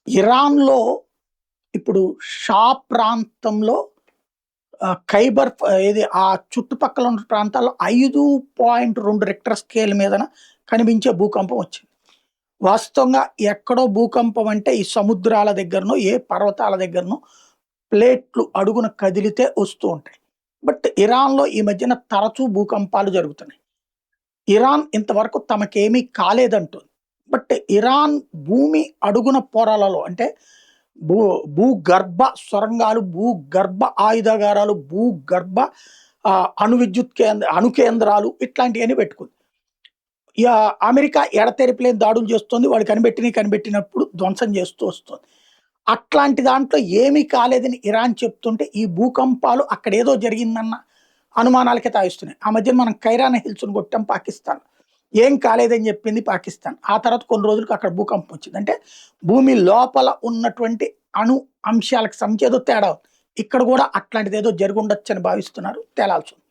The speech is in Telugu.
ఇరాన్‌లో ఇప్పుడు షా ప్రాంతంలో ఖైబర్ ఏది ఆ చుట్టుపక్కల ఉన్న ప్రాంతాల్లో 5.2 రిక్టర్ స్కేల్ మీదన కనిపించే భూకంపం వచ్చింది. వాస్తవంగా ఎక్కడో భూకంపం అంటే ఈ సముద్రాల దగ్గరనో, ఏ పర్వతాల దగ్గరనో ప్లేట్లు అడుగున కదిలితే వస్తూ ఉంటాయి. బట్ ఇరాన్‌లో ఈ మధ్యన తరచూ భూకంపాలు జరుగుతున్నాయి. ఇరాన్ ఇంతవరకు తమకేమీ కాలేదంటుంది. బట్ ఇరాన్ భూమి అడుగున పొరలలో అంటే భూ భూగర్భ సొరంగాలు, భూగర్భ ఆయుధాగారాలు, భూగర్భ అణు విద్యుత్ అణు కేంద్రాలు ఇట్లాంటియన్నీ పెట్టుకుంది. అమెరికా ఎడతెరిపి లేని దాడులు చేస్తుంది. వాళ్ళు కనిపెట్టినప్పుడు ధ్వంసం చేస్తూ వస్తుంది. అట్లాంటి దాంట్లో ఏమీ కాలేదని ఇరాన్ చెప్తుంటే, ఈ భూకంపాలు అక్కడేదో జరిగిందన్న అనుమానాలకే తావిస్తున్నాయి. ఆ మధ్యన మనం కైరానా హిల్స్‌ని కొట్టాం పాకిస్తాన్. ఏం కాలేదని చెప్పింది పాకిస్తాన్. ఆ తర్వాత కొన్ని రోజులకి అక్కడ భూకంపం వచ్చింది. అంటే భూమి లోపల ఉన్నటువంటి అణు అంశాలకు సంబంధించి ఏదో తేడా ఉంది. ఇక్కడ కూడా అట్లాంటిదేదో జరిగుండొచ్చని భావిస్తున్నారు. తేలాల్సి ఉంది.